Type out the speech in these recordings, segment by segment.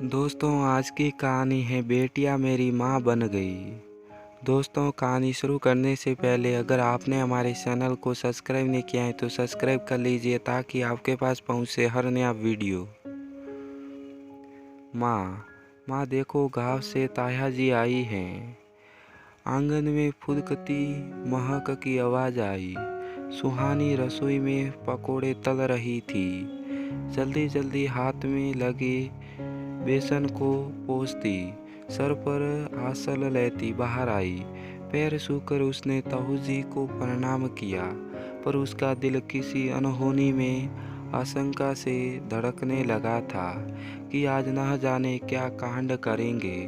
दोस्तों, आज की कहानी है बेटियां मेरी माँ बन गई। दोस्तों, कहानी शुरू करने से पहले अगर आपने हमारे चैनल को सब्सक्राइब नहीं किया है तो सब्सक्राइब कर लीजिए ताकि आपके पास पहुँचे हर नया वीडियो। माँ देखो, गाँव से ताया जी आई हैं। आंगन में फुदकती महक की आवाज़ आई। सुहानी रसोई में पकोड़े तल रही थी। जल्दी जल्दी हाथ में लगे बेसन को पोंछती, सर पर आंचल लेती बाहर आई। पैर छूकर उसने ताऊ जी को प्रणाम किया, पर उसका दिल किसी अनहोनी में आशंका से धड़कने लगा था कि आज न जाने क्या कांड करेंगे।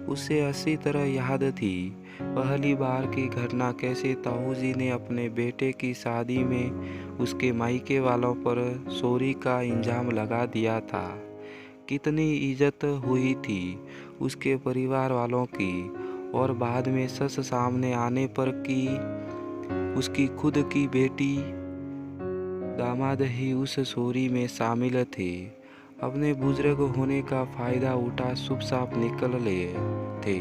उसे अच्छी तरह याद थी पहली बार की घटना, कैसे ताऊ जी ने अपने बेटे की शादी में उसके मायके वालों पर चोरी का इल्जाम लगा दिया था। कितनी इज्जत हुई थी उसके परिवार वालों की, और बाद में सच सामने आने पर कि उसकी खुद की बेटी दामाद ही उस चोरी में शामिल थे। अपने बुजुर्ग होने का फायदा उठा चुप चाप निकले थे।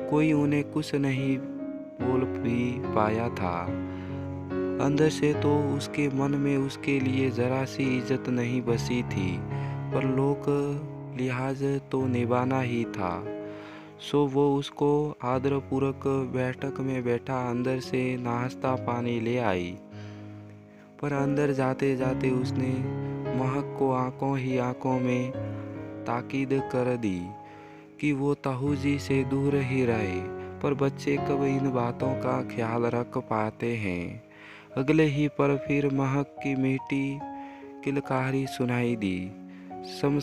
कोई उन्हें कुछ नहीं बोल भी पाया था। अंदर से तो उसके मन में उसके लिए जरा सी इज्जत नहीं बची थी, पर लोक लिहाज तो निभाना ही था। सो वो उसको आदरपूर्वक बैठक में बैठा अंदर से नाश्ता पानी ले आई। पर अंदर जाते जाते उसने महक को आंखों ही आंखों में ताकीद कर दी कि वो ताऊ जी से दूर ही रहे। पर बच्चे कब इन बातों का ख्याल रख पाते हैं। अगले ही पर फिर महक की मीठी किलकारी सुनाई दी, सम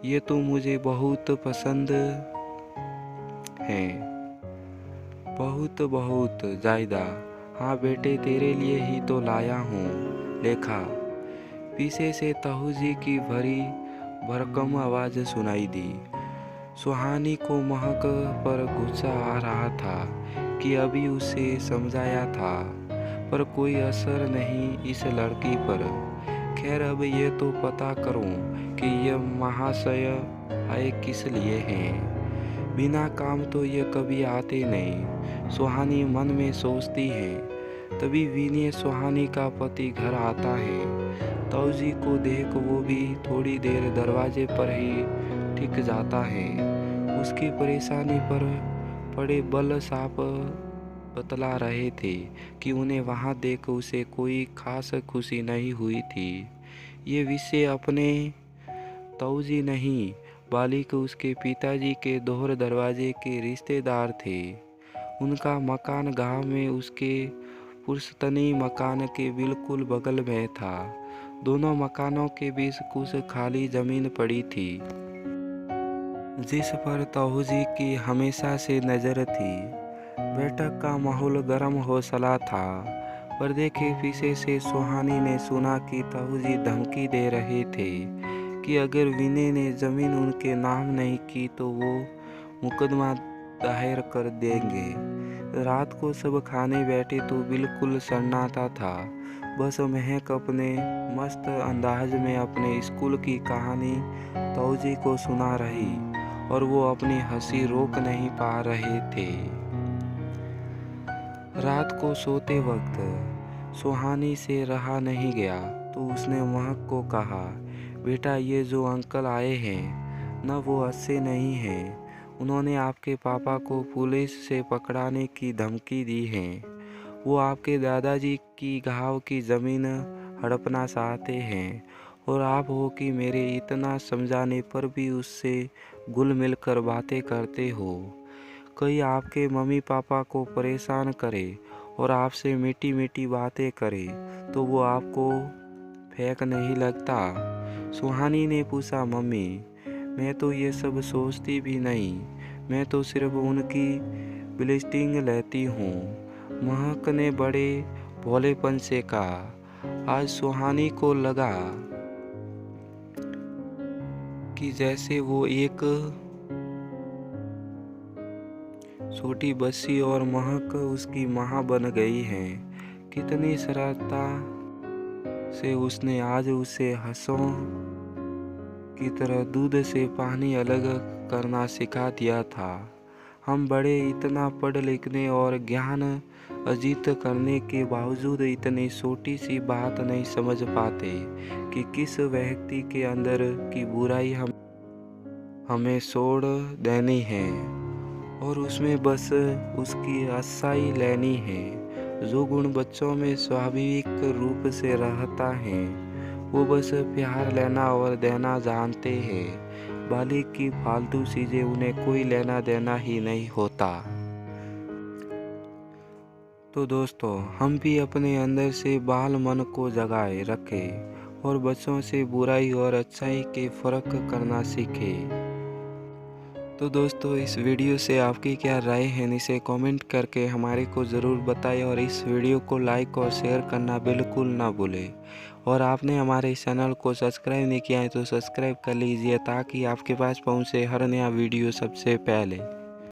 ये तो मुझे बहुत पसंद है, बहुत बहुत ज़्यादा। हाँ बेटे, तेरे लिए ही तो लाया हूँ, लेखा। पीछे से ताऊ जी की भरी भरकम आवाज़ सुनाई दी। सुहानी को महक पर गुस्सा आ रहा था कि अभी उसे समझाया था, पर कोई असर नहीं इस लड़की पर। खैर, अब ये तो पता करूं कि ये महाशय आए किस लिए हैं। बिना काम तो ये कभी आते नहीं, सुहानी मन में सोचती है। तभी विनय सुहानी का पति घर आता है। ताऊ जी को देख वो भी थोड़ी देर दरवाजे पर ही टिक जाता है। उसकी परेशानी पर पड़े बल साहब बतला रहे थे कि उन्हें वहां देख उसे कोई खास खुशी नहीं हुई थी। ये विषय अपने ताऊ जी नहीं, बल्कि उसके पिताजी के दोहरे दरवाजे के रिश्तेदार थे। उनका मकान गांव में उसके पुश्तैनी मकान के बिल्कुल बगल में था। दोनों मकानों के बीच कुछ खाली जमीन पड़ी थी, जिस पर ताऊ जी की हमेशा से नज़र थी। बैठक का माहौल गर्म हो चला था। पर्दे के पीछे से सुहानी ने सुना कि ताऊ जी धमकी दे रहे थे कि अगर विनय ने ज़मीन उनके नाम नहीं की तो वो मुकदमा दायर कर देंगे। रात को सब खाने बैठे तो बिल्कुल सन्नाटा था। बस महक अपने मस्त अंदाज में अपने स्कूल की कहानी ताऊ जी को सुना रही, और वो अपनी हंसी रोक नहीं पा रहे थे। रात को सोते वक्त सुहानी से रहा नहीं गया तो उसने महक को कहा, बेटा, ये जो अंकल आए हैं न, वो अच्छे नहीं हैं। उन्होंने आपके पापा को पुलिस से पकड़ाने की धमकी दी है। वो आपके दादाजी की गांव की ज़मीन हड़पना चाहते हैं, और आप हो कि मेरे इतना समझाने पर भी उससे घुल मिल कर बातें करते हो। कहीं आपके मम्मी पापा को परेशान करे और आपसे मीठी मीठी बातें करे तो वो आपको फेंक नहीं लगता। सुहानी ने पूछा, मम्मी, मैं तो ये सब सोचती भी नहीं, मैं तो सिर्फ उनकी ब्लेसिंग लेती हूँ। महक ने बड़े भोलेपन से कहा। आज सुहानी को लगा कि जैसे वो एक छोटी बच्ची और महक उसकी माँ बन गई है। कितनी सरलता से उसने आज उसे हंसों की तरह दूध से पानी अलग करना सिखा दिया था। हम बड़े इतना पढ़ लिखने और ज्ञान अर्जित करने के बावजूद इतनी छोटी सी बात नहीं समझ पाते कि किस व्यक्ति के अंदर की बुराई हमें छोड़ देनी है और उसमें बस उसकी अच्छाई लेनी है। जो गुण बच्चों में स्वाभाविक रूप से रहता है वो बस प्यार लेना और देना जानते हैं। बालिग की फालतू चीज़ें उन्हें कोई लेना देना ही नहीं होता। तो दोस्तों, हम भी अपने अंदर से बाल मन को जगाए रखें और बच्चों से बुराई और अच्छाई के फ़र्क करना सीखें। तो दोस्तों, इस वीडियो से आपकी क्या राय है इसे कमेंट करके हमारे को ज़रूर बताएं और इस वीडियो को लाइक और शेयर करना बिल्कुल ना भूलें। और आपने हमारे इस चैनल को सब्सक्राइब नहीं किया है तो सब्सक्राइब कर लीजिए ताकि आपके पास पहुँचे हर नया वीडियो सबसे पहले।